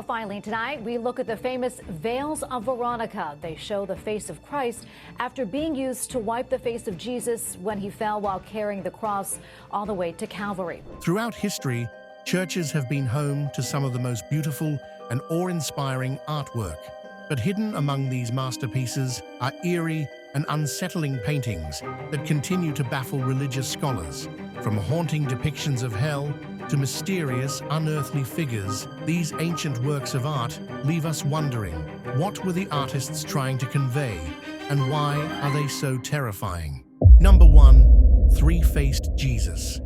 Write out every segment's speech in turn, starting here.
Finally tonight, we look at the famous Veils of Veronica. They show the face of Christ after being used to wipe the face of Jesus when he fell while carrying the cross all the way to Calvary. Throughout history, churches have been home to some of the most beautiful and awe-inspiring artwork. But hidden among these masterpieces are eerie and unsettling paintings that continue to baffle religious scholars. From haunting depictions of hell to mysterious, unearthly figures, these ancient works of art leave us wondering, what were the artists trying to convey, and why are they so terrifying? Number 1. Threefaced Jesus.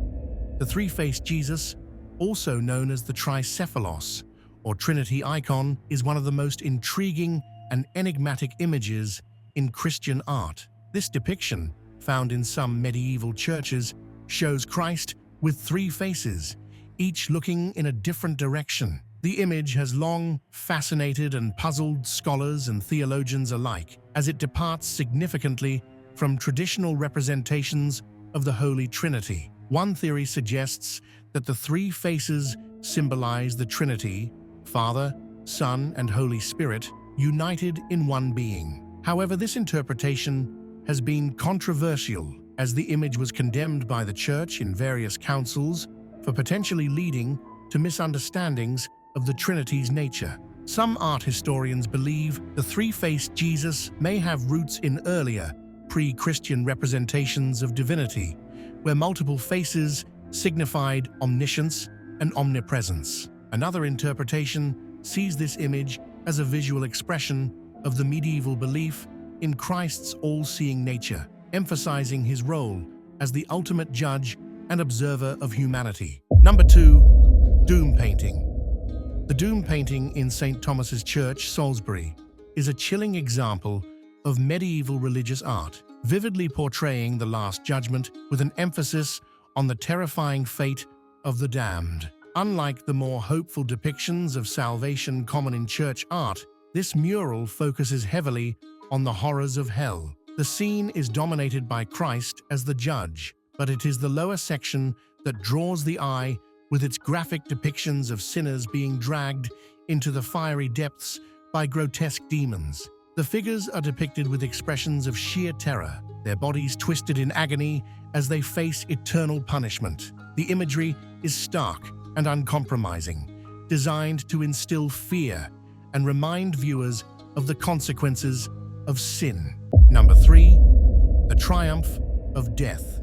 The Threefaced Jesus, also known as the Tricephalos, or Trinity icon, is one of the most intriguing and enigmatic images in Christian art. This depiction, found in some medieval churches, shows Christ with three faces, each looking in a different direction. The image has long fascinated and puzzled scholars and theologians alike, as it departs significantly from traditional representations of the Holy Trinity. One theory suggests that the three faces symbolize the Trinity, Father, Son, and Holy Spirit, united in one being. However, this interpretation has been controversial, as the image was condemned by the Church in various councils for potentially leading to misunderstandings of the Trinity's nature. Some art historians believe the three-faced Jesus may have roots in earlier, pre-Christian representations of divinity, where multiple faces signified omniscience and omnipresence. Another interpretation sees this image as a visual expression of the medieval belief in Christ's all-seeing nature, emphasizing his role as the ultimate judge and observer of humanity. Number 2. Doom painting. The Doom painting in St. Thomas's Church, Salisbury, is a chilling example of medieval religious art, vividly portraying the Last Judgment with an emphasis on the terrifying fate of the damned. Unlike the more hopeful depictions of salvation common in church art, this mural focuses heavily on the horrors of hell. The scene is dominated by Christ as the judge, but it is the lower section that draws the eye with its graphic depictions of sinners being dragged into the fiery depths by grotesque demons. The figures are depicted with expressions of sheer terror, their bodies twisted in agony as they face eternal punishment. The imagery is stark and uncompromising, designed to instill fear and remind viewers of the consequences of sin. Number 3. The Triumph of Death.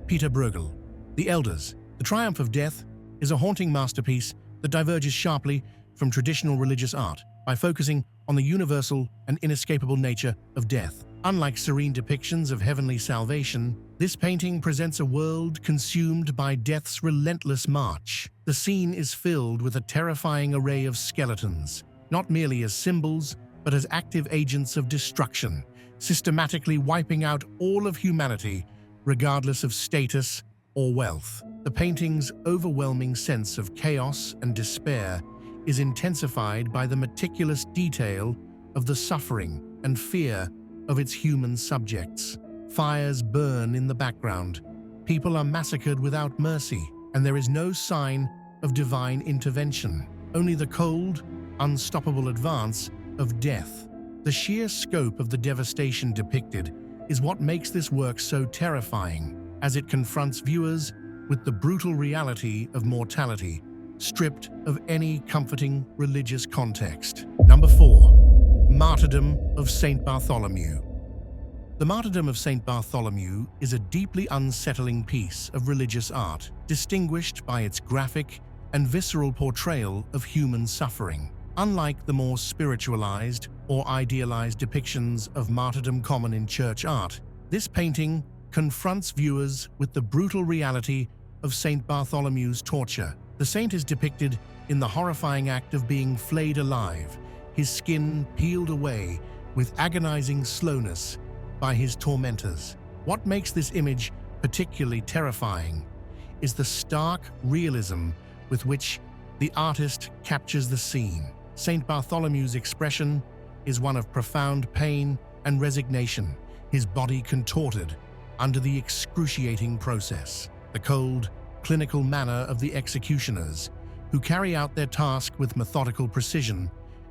Peter Bruegel. The Elders. The Triumph of Death is a haunting masterpiece that diverges sharply from traditional religious art by focusing on the universal and inescapable nature of death. Unlike serene depictions of heavenly salvation, this painting presents a world consumed by death's relentless march. The scene is filled with a terrifying array of skeletons, not merely as symbols, but as active agents of destruction, systematically wiping out all of humanity, regardless of status or wealth. The painting's overwhelming sense of chaos and despair is intensified by the meticulous detail of the suffering and fear of its human subjects. Fires burn in the background, people are massacred without mercy, and there is no sign of divine intervention, only the cold, unstoppable advance of death. The sheer scope of the devastation depicted is what makes this work so terrifying, as it confronts viewers with the brutal reality of mortality, stripped of any comforting religious context. Number 4. Martyrdom of St Bartholomew. The Martyrdom of St Bartholomew is a deeply unsettling piece of religious art, distinguished by its graphic and visceral portrayal of human suffering. Unlike the more spiritualized or idealized depictions of martyrdom common in church art, this painting confronts viewers with the brutal reality of St Bartholomew's torture. The saint is depicted in the horrifying act of being flayed alive, his skin peeled away with agonizing slowness by his tormentors. What makes this image particularly terrifying is the stark realism with which the artist captures the scene. St Bartholomew's expression is one of profound pain and resignation, his body contorted under the excruciating process. The cold, clinical manner of the executioners, who carry out their task with methodical precision,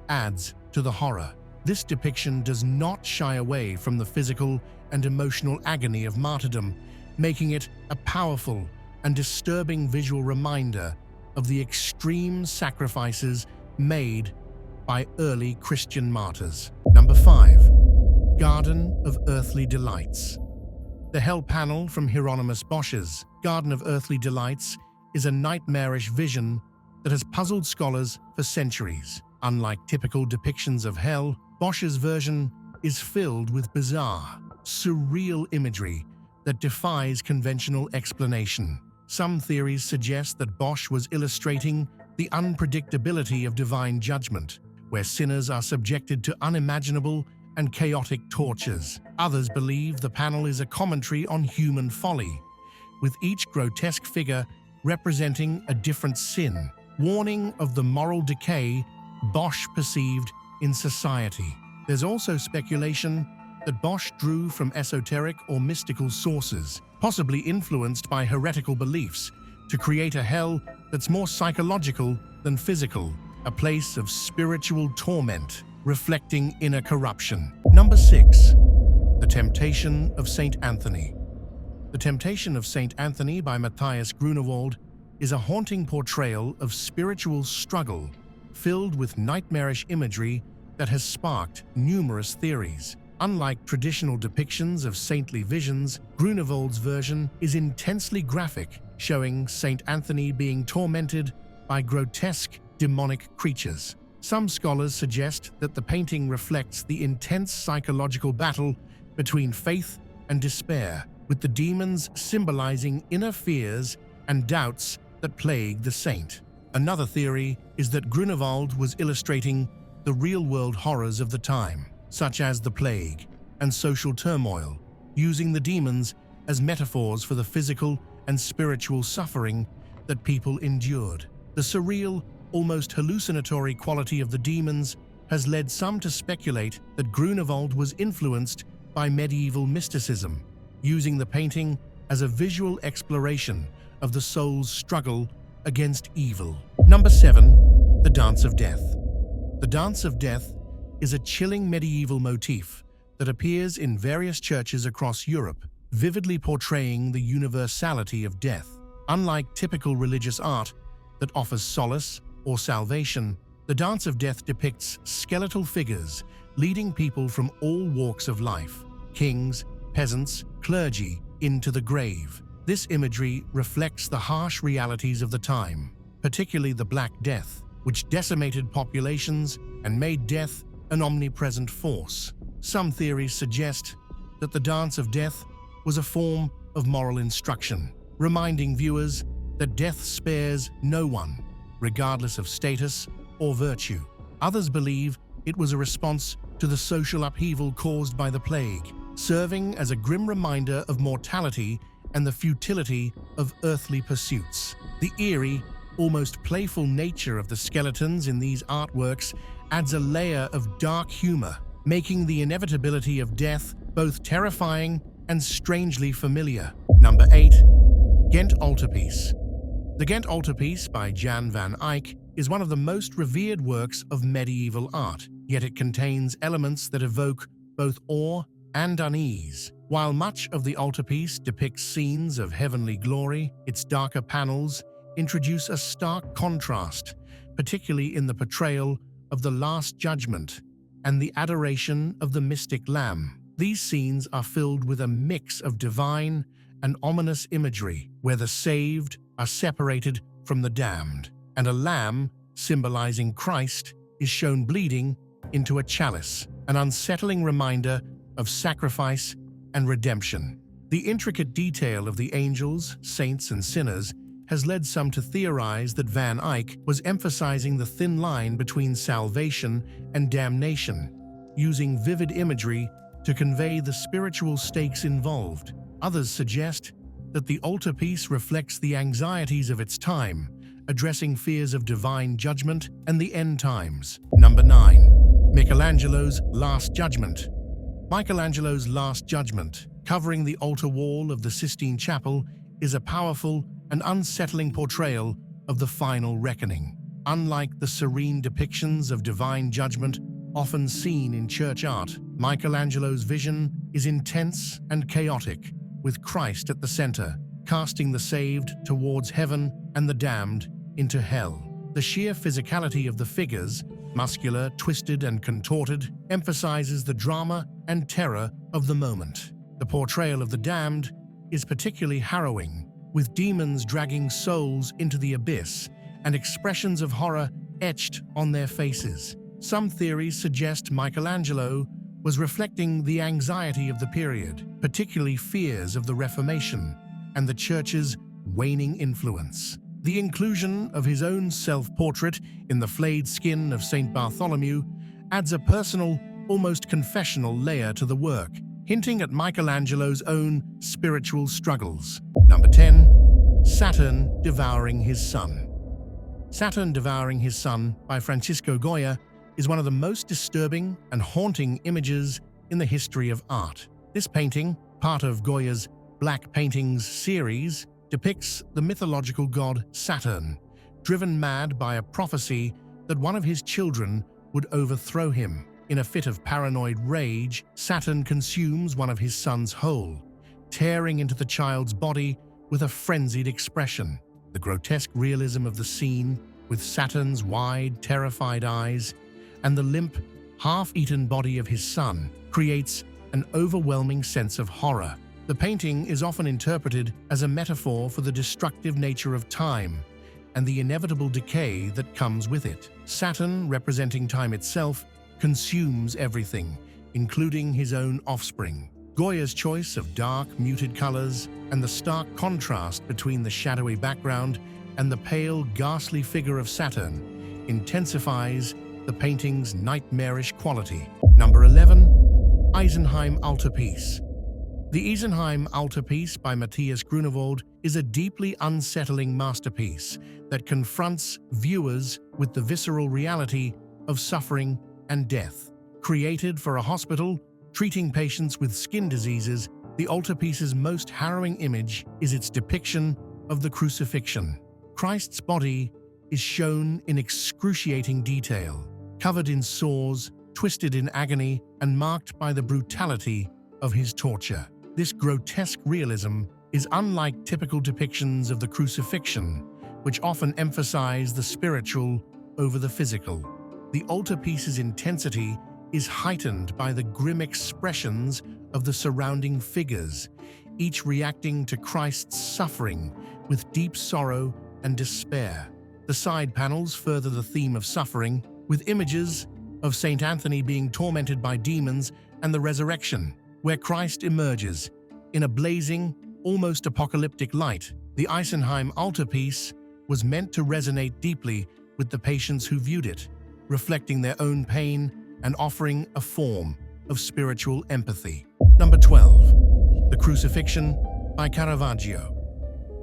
adds to the horror. This depiction does not shy away from the physical and emotional agony of martyrdom, making it a powerful and disturbing visual reminder of the extreme sacrifices made by early Christian martyrs. Number 5. Garden of Earthly Delights. The Hell panel from Hieronymus Bosch's Garden of Earthly Delights is a nightmarish vision that has puzzled scholars for centuries. Unlike typical depictions of hell, Bosch's version is filled with bizarre, surreal imagery that defies conventional explanation. Some theories suggest that Bosch was illustrating the unpredictability of divine judgment, where sinners are subjected to unimaginable and chaotic tortures. Others believe the panel is a commentary on human folly, with each grotesque figure representing a different sin, warning of the moral decay Bosch perceived in society. There's also speculation that Bosch drew from esoteric or mystical sources, possibly influenced by heretical beliefs, to create a hell that's more psychological than physical, a place of spiritual torment, reflecting inner corruption. Number 6. The Temptation of St. Anthony. The Temptation of St. Anthony by Matthias Grunewald is a haunting portrayal of spiritual struggle, filled with nightmarish imagery that has sparked numerous theories. Unlike traditional depictions of saintly visions, Grunewald's version is intensely graphic, showing St. Anthony being tormented by grotesque, demonic creatures. Some scholars suggest that the painting reflects the intense psychological battle between faith and despair, with the demons symbolizing inner fears and doubts that plague the saint. Another theory is that Grunewald was illustrating the real-world horrors of the time, such as the plague and social turmoil, using the demons as metaphors for the physical and spiritual suffering that people endured. The surreal, almost hallucinatory quality of the demons has led some to speculate that Grunewald was influenced by medieval mysticism, using the painting as a visual exploration of the soul's struggle against evil. Number 7. The Dance of Death. The Dance of Death is a chilling medieval motif that appears in various churches across Europe, vividly portraying the universality of death. Unlike typical religious art that offers solace or salvation, the Dance of Death depicts skeletal figures leading people from all walks of life, kings, peasants, clergy, into the grave. This imagery reflects the harsh realities of the time, particularly the Black Death, which decimated populations and made death an omnipresent force. Some theories suggest that the Dance of Death was a form of moral instruction, reminding viewers that death spares no one, regardless of status or virtue. Others believe it was a response to the social upheaval caused by the plague, serving as a grim reminder of mortality and the futility of earthly pursuits. The eerie, almost playful nature of the skeletons in these artworks adds a layer of dark humor, making the inevitability of death both terrifying and strangely familiar. Number 8. Gent Alterpiece. The Gent Alterpiece by Jan van Eyck is one of the most revered works of medieval art, yet it contains elements that evoke both awe and unease. While much of the altarpiece depicts scenes of heavenly glory, its darker panels introduce a stark contrast, particularly in the portrayal of the Last Judgment and the adoration of the mystic Lamb. These scenes are filled with a mix of divine and ominous imagery, where the saved are separated from the damned, and a lamb, symbolizing Christ, is shown bleeding into a chalice, an unsettling reminder of sacrifice and redemption. The intricate detail of the angels, saints, and sinners has led some to theorize that Van Eyck was emphasizing the thin line between salvation and damnation, using vivid imagery to convey the spiritual stakes involved. Others suggest that the altarpiece reflects the anxieties of its time, addressing fears of divine judgment and the end times. Number 9. Michelangelo's Last Judgment. Michelangelo's Last Judgment, covering the altar wall of the Sistine Chapel, is a powerful and unsettling portrayal of the final reckoning. Unlike the serene depictions of divine judgment often seen in church art, Michelangelo's vision is intense and chaotic, with Christ at the center, casting the saved towards heaven and the damned into hell. The sheer physicality of the figures, muscular, twisted, and contorted, emphasizes the drama and terror of the moment. The portrayal of the damned is particularly harrowing, with demons dragging souls into the abyss and expressions of horror etched on their faces. Some theories suggest Michelangelo was reflecting the anxiety of the period, particularly fears of the Reformation and the Church's waning influence. The inclusion of his own self-portrait in the flayed skin of St Bartholomew adds a personal, almost confessional layer to the work, hinting at Michelangelo's own spiritual struggles. Number 10. Saturn Devouring His Son. Saturn Devouring His Son by Francisco Goya is one of the most disturbing and haunting images in the history of art. This painting, part of Goya's Black Paintings series, depicts the mythological god Saturn, driven mad by a prophecy that one of his children would overthrow him. In a fit of paranoid rage, Saturn consumes one of his sons whole, tearing into the child's body with a frenzied expression. The grotesque realism of the scene, with Saturn's wide, terrified eyes and the limp, half-eaten body of his son, creates an overwhelming sense of horror. The painting is often interpreted as a metaphor for the destructive nature of time and the inevitable decay that comes with it. Saturn, representing time itself, consumes everything, including his own offspring. Goya's choice of dark, muted colors and the stark contrast between the shadowy background and the pale, ghastly figure of Saturn intensifies the painting's nightmarish quality. Number 11. Eisenheim Alterpiece. The Eisenheim Alterpiece by Matthias Grunewald is a deeply unsettling masterpiece that confronts viewers with the visceral reality of suffering and death. Created for a hospital treating patients with skin diseases, the altarpiece's most harrowing image is its depiction of the Crucifixion. Christ's body is shown in excruciating detail, covered in sores, twisted in agony, and marked by the brutality of his torture. This grotesque realism is unlike typical depictions of the Crucifixion, which often emphasize the spiritual over the physical. The altarpiece's intensity is heightened by the grim expressions of the surrounding figures, each reacting to Christ's suffering with deep sorrow and despair. The side panels further the theme of suffering, with images of St. Anthony being tormented by demons and the resurrection, where Christ emerges in a blazing, almost apocalyptic light. The Eisenheim Alterpiece was meant to resonate deeply with the patients who viewed it, reflecting their own pain and offering a form of spiritual empathy. Number 12. The Crucifixion by Caravaggio.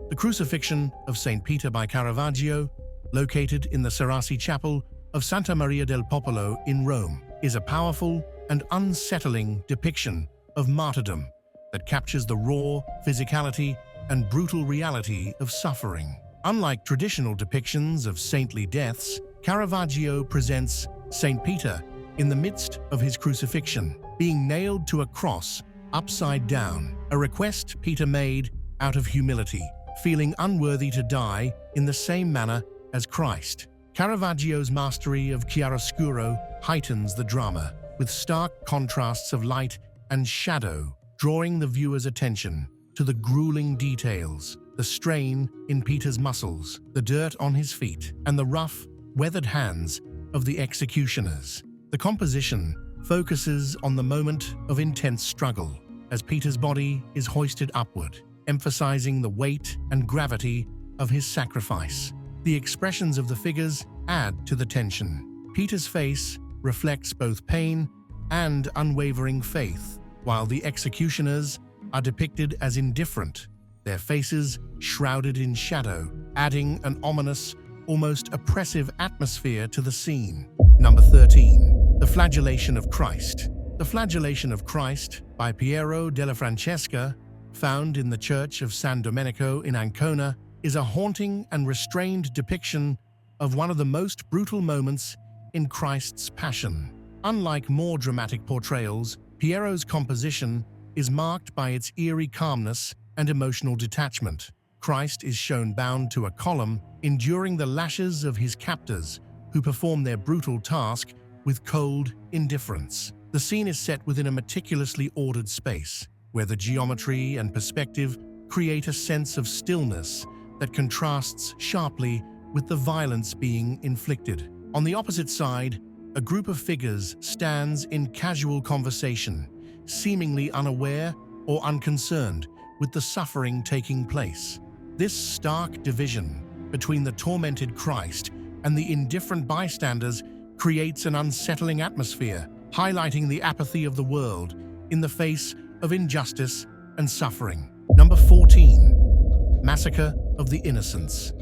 The Crucifixion of St. Peter by Caravaggio, located in the Cerasi Chapel of Santa Maria del Popolo in Rome, is a powerful and unsettling depiction of martyrdom that captures the raw physicality and brutal reality of suffering. Unlike traditional depictions of saintly deaths, Caravaggio presents St. Peter in the midst of his crucifixion, being nailed to a cross upside down, a request Peter made out of humility, feeling unworthy to die in the same manner as Christ. Caravaggio's mastery of chiaroscuro heightens the drama, with stark contrasts of light and shadow, drawing the viewer's attention to the grueling details, the strain in Peter's muscles, the dirt on his feet, and the rough, weathered hands of the executioners. The composition focuses on the moment of intense struggle, as Peter's body is hoisted upward, emphasizing the weight and gravity of his sacrifice. The expressions of the figures add to the tension. Peter's face reflects both pain and unwavering faith, while the executioners are depicted as indifferent, their faces shrouded in shadow, adding an ominous, almost oppressive atmosphere to the scene. Number 13. The Flagellation of Christ. The Flagellation of Christ by Piero della Francesca, found in the Church of San Domenico in Ancona, is a haunting and restrained depiction of one of the most brutal moments in Christ's Passion. Unlike more dramatic portrayals, Piero's composition is marked by its eerie calmness and emotional detachment. Christ is shown bound to a column, enduring the lashes of his captors, who perform their brutal task with cold indifference. The scene is set within a meticulously ordered space, where the geometry and perspective create a sense of stillness that contrasts sharply with the violence being inflicted. On the opposite side, a group of figures stands in casual conversation, seemingly unaware or unconcerned with the suffering taking place. This stark division between the tormented Christ and the indifferent bystanders creates an unsettling atmosphere, highlighting the apathy of the world in the face of injustice and suffering. Number 14. Massacre of the Innocents.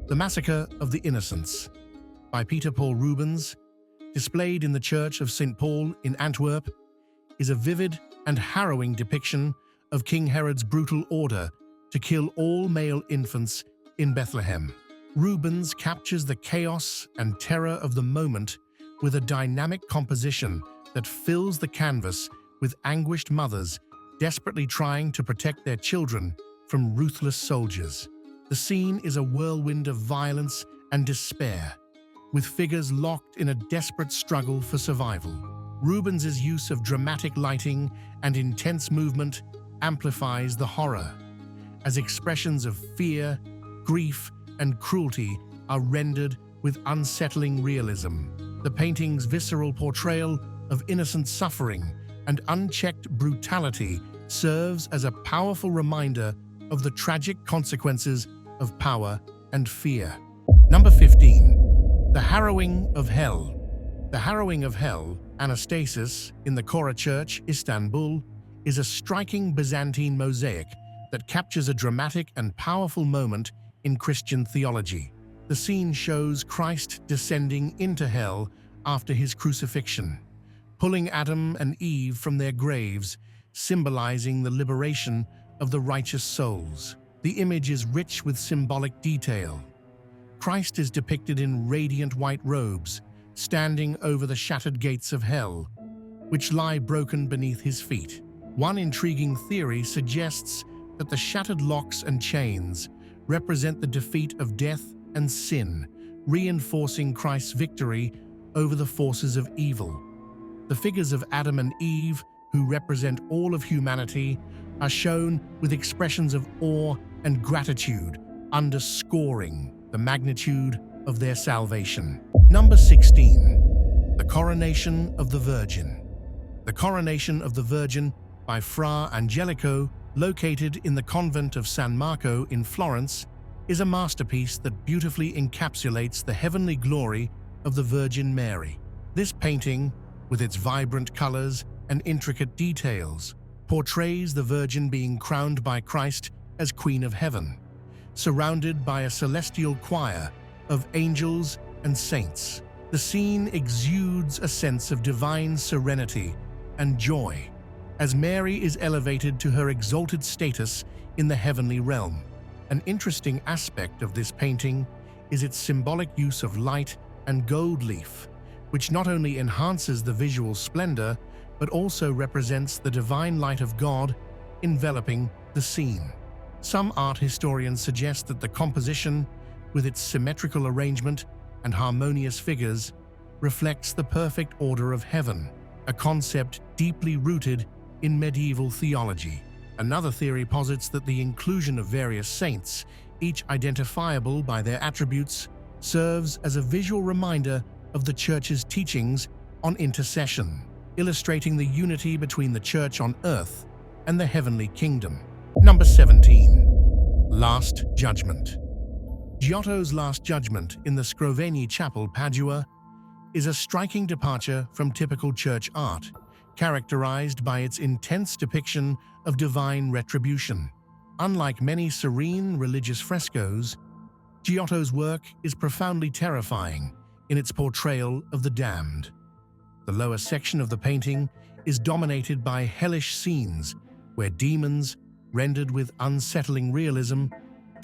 The Massacre of the Innocents, by Peter Paul Rubens, displayed in the Church of St Paul in Antwerp, is a vivid and harrowing depiction of King Herod's brutal order to kill all male infants in Bethlehem. Rubens captures the chaos and terror of the moment with a dynamic composition that fills the canvas with anguished mothers desperately trying to protect their children from ruthless soldiers. The scene is a whirlwind of violence and despair, with figures locked in a desperate struggle for survival. Rubens's use of dramatic lighting and intense movement amplifies the horror, as expressions of fear, grief, and cruelty are rendered with unsettling realism. The painting's visceral portrayal of innocent suffering and unchecked brutality serves as a powerful reminder of the tragic consequences of power and fear. Number 15. The Harrowing of Hell. The Harrowing of Hell, Anastasis, in the Kora Church, Istanbul, is a striking Byzantine mosaic that captures a dramatic and powerful moment in Christian theology. The scene shows Christ descending into hell after his crucifixion, pulling Adam and Eve from their graves, symbolizing the liberation of the righteous souls. The image is rich with symbolic detail. Christ is depicted in radiant white robes, standing over the shattered gates of hell, which lie broken beneath his feet. One intriguing theory suggests that the shattered locks and chains represent the defeat of death and sin, reinforcing Christ's victory over the forces of evil. The figures of Adam and Eve, who represent all of humanity, are shown with expressions of awe and gratitude, underscoring the magnitude of their salvation. Number 16. The Coronation of the Virgin. The Coronation of the Virgin, by Fra Angelico, located in the convent of San Marco in Florence, is a masterpiece that beautifully encapsulates the heavenly glory of the Virgin Mary. This painting, with its vibrant colors and intricate details, portrays the Virgin being crowned by Christ as Queen of Heaven, surrounded by a celestial choir of angels and saints. The scene exudes a sense of divine serenity and joy, as Mary is elevated to her exalted status in the heavenly realm. An interesting aspect of this painting is its symbolic use of light and gold leaf, which not only enhances the visual splendor, but also represents the divine light of God enveloping the scene. Some art historians suggest that the composition, with its symmetrical arrangement and harmonious figures, reflects the perfect order of heaven, a concept deeply rooted in medieval theology. Another theory posits that the inclusion of various saints, each identifiable by their attributes, serves as a visual reminder of the Church's teachings on intercession, illustrating the unity between the Church on earth and the heavenly kingdom. Number 17. Last Judgment. Giotto's Last Judgment in the Scrovegni Chapel, Padua, is a striking departure from typical church art, characterized by its intense depiction of divine retribution. Unlike many serene religious frescoes, Giotto's work is profoundly terrifying in its portrayal of the damned. The lower section of the painting is dominated by hellish scenes where demons, rendered with unsettling realism,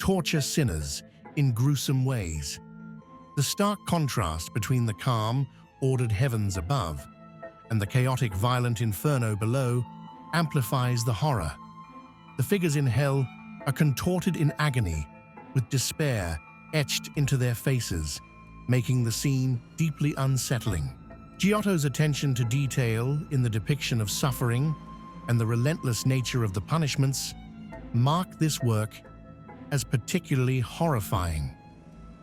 torture sinners in gruesome ways. The stark contrast between the calm, ordered heavens above and the chaotic, violent inferno below amplifies the horror. The figures in hell are contorted in agony, with despair etched into their faces, making the scene deeply unsettling. Giotto's attention to detail in the depiction of suffering and the relentless nature of the punishments mark this work as particularly horrifying.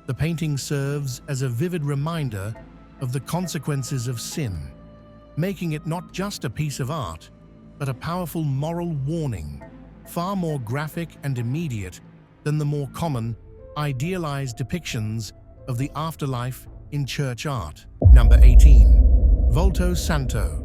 The painting serves as a vivid reminder of the consequences of sin, making it not just a piece of art, but a powerful moral warning, far more graphic and immediate than the more common, idealized depictions of the afterlife in church art. Number 18. Volto Santo.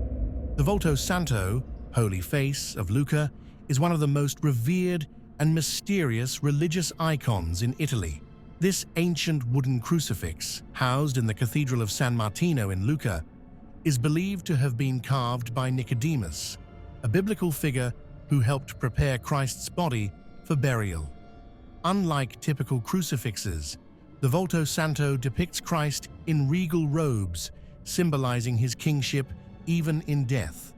The Volto Santo, Holy Face of Lucca, is one of the most revered and mysterious religious icons in Italy. This ancient wooden crucifix, housed in the Cathedral of San Martino in Lucca, is believed to have been carved by Nicodemus, a biblical figure who helped prepare Christ's body for burial. Unlike typical crucifixes, the Volto Santo depicts Christ in regal robes, symbolizing his kingship even in death,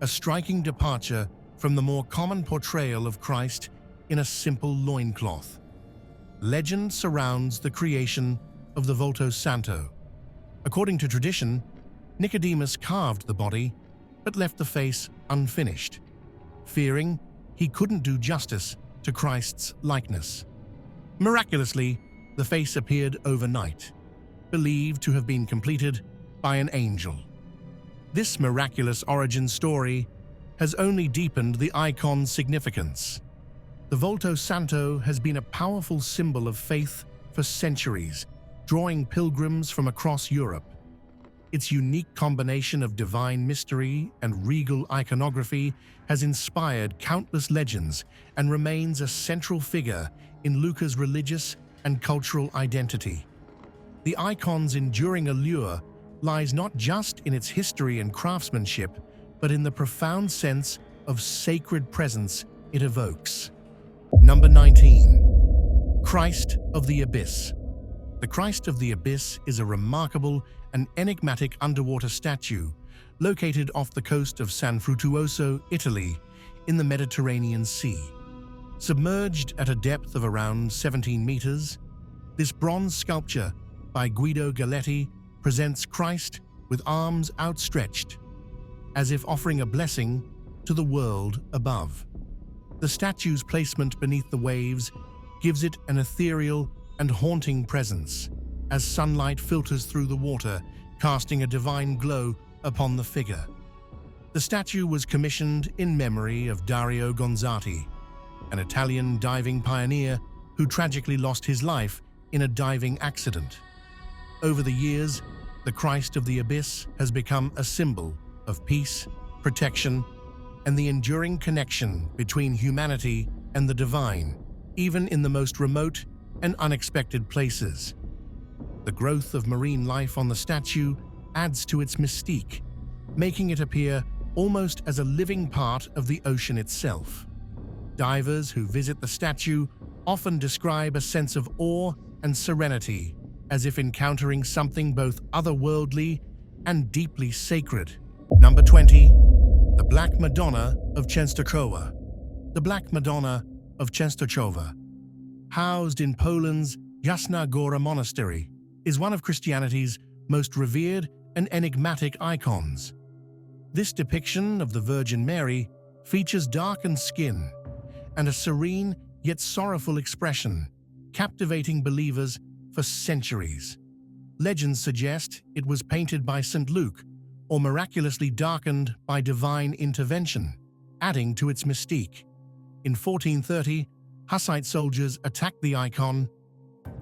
a striking departure from the more common portrayal of Christ in a simple loincloth. Legend surrounds the creation of the Volto Santo. According to tradition, Nicodemus carved the body but left the face unfinished, fearing he couldn't do justice to Christ's likeness. Miraculously, the face appeared overnight, believed to have been completed by an angel. This miraculous origin story has only deepened the icon's significance. The Volto Santo has been a powerful symbol of faith for centuries, drawing pilgrims from across Europe. Its unique combination of divine mystery and regal iconography has inspired countless legends and remains a central figure in Lucca's religious and cultural identity. The icon's enduring allure lies not just in its history and craftsmanship, but in the profound sense of sacred presence it evokes. Number 19. Christ of the Abyss. The Christ of the Abyss is a remarkable and enigmatic underwater statue located off the coast of San Frutuoso, Italy, in the Mediterranean Sea. Submerged at a depth of around 17 meters, this bronze sculpture by Guido Galletti presents Christ with arms outstretched, as if offering a blessing to the world above. The statue's placement beneath the waves gives it an ethereal and haunting presence, as sunlight filters through the water, casting a divine glow upon the figure. The statue was commissioned in memory of Dario Gonzatti, an Italian diving pioneer who tragically lost his life in a diving accident. Over the years, the Christ of the Abyss has become a symbol of peace, protection, and the enduring connection between humanity and the divine, even in the most remote and unexpected places. The growth of marine life on the statue adds to its mystique, making it appear almost as a living part of the ocean itself. Divers who visit the statue often describe a sense of awe and serenity, as if encountering something both otherworldly and deeply sacred. Number 20. The Black Madonna of Częstochowa. The Black Madonna of Częstochowa, housed in Poland's Jasna Góra Monastery, is one of Christianity's most revered and enigmatic icons. This depiction of the Virgin Mary features darkened skin and a serene yet sorrowful expression, captivating believers for centuries. Legends suggest it was painted by St. Luke or miraculously darkened by divine intervention, adding to its mystique. In 1430, Hussite soldiers attacked the icon,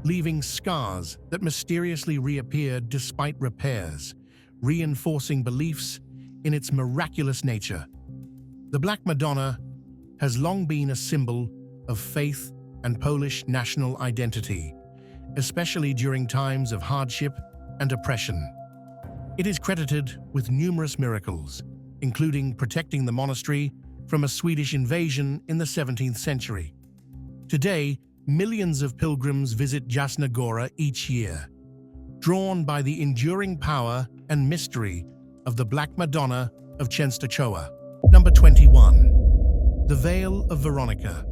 leaving scars that mysteriously reappeared despite repairs, reinforcing beliefs in its miraculous nature. The Black Madonna has long been a symbol of faith and Polish national identity, especially during times of hardship and oppression. It is credited with numerous miracles, including protecting the monastery from a Swedish invasion in the 17th century. Today, millions of pilgrims visit Jasna Gora each year, drawn by the enduring power and mystery of the Black Madonna of Chenstochoa. Number 21. The Veil of Veronica.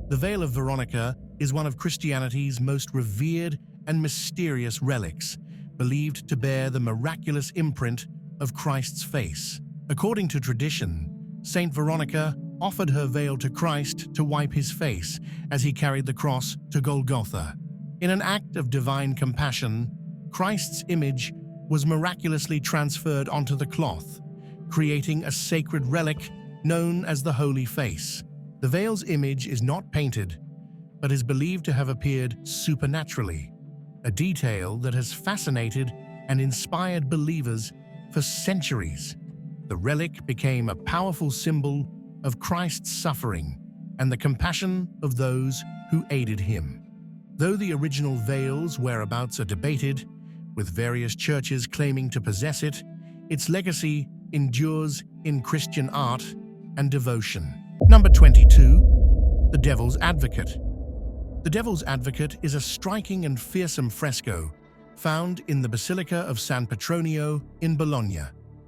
The Veil of Veronica is one of Christianity's most revered and mysterious relics, believed to bear the miraculous imprint of Christ's face. According to tradition, Saint Veronica offered her veil to Christ to wipe his face as he carried the cross to Golgotha. In an act of divine compassion, Christ's image was miraculously transferred onto the cloth, creating a sacred relic known as the Holy Face. The veil's image is not painted, but is believed to have appeared supernaturally, a detail that has fascinated and inspired believers for centuries. The relic became a powerful symbol of Christ's suffering and the compassion of those who aided him. Though the original veil's whereabouts are debated, with various churches claiming to possess it, its legacy endures in Christian art and devotion. Number 22. The Devil's Advocate. The Devil's Advocate is a striking and fearsome fresco found in the Basilica of San Petronio in Bologna,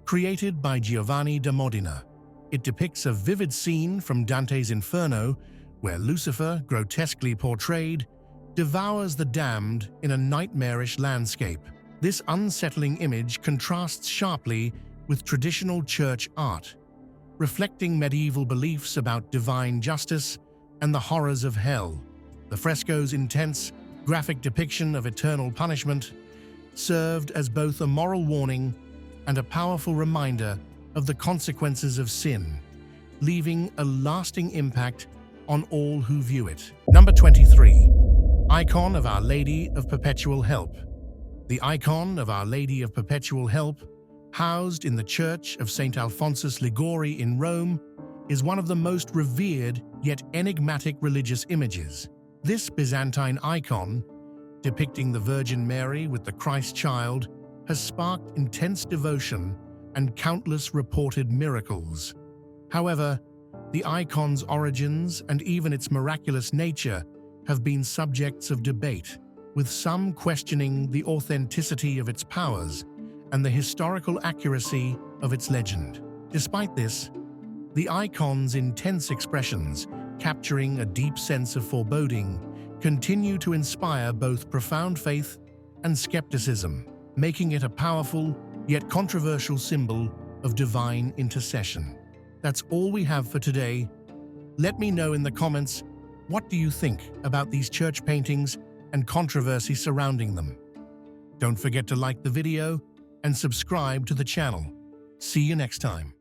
created by Giovanni da Modena. It depicts a vivid scene from Dante's Inferno, where Lucifer, grotesquely portrayed, devours the damned in a nightmarish landscape. This unsettling image contrasts sharply with traditional church art, reflecting medieval beliefs about divine justice and the horrors of hell. The fresco's intense, graphic depiction of eternal punishment served as both a moral warning and a powerful reminder of the consequences of sin, leaving a lasting impact on all who view it. Number 23. Icon of Our Lady of Perpetual Help. The icon of Our Lady of Perpetual Help, housed in the Church of St. Alphonsus Liguori in Rome, is one of the most revered yet enigmatic religious images. This Byzantine icon, depicting the Virgin Mary with the Christ child, has sparked intense devotion and countless reported miracles. However, the icon's origins and even its miraculous nature have been subjects of debate, with some questioning the authenticity of its powers and the historical accuracy of its legend. Despite this, the icon's intense expressions, capturing a deep sense of foreboding, continue to inspire both profound faith and skepticism, making it a powerful yet controversial symbol of divine intercession. That's all we have for today. Let me know in the comments, what do you think about these church paintings and controversy surrounding them? Don't forget to like the video and subscribe to the channel. See you next time.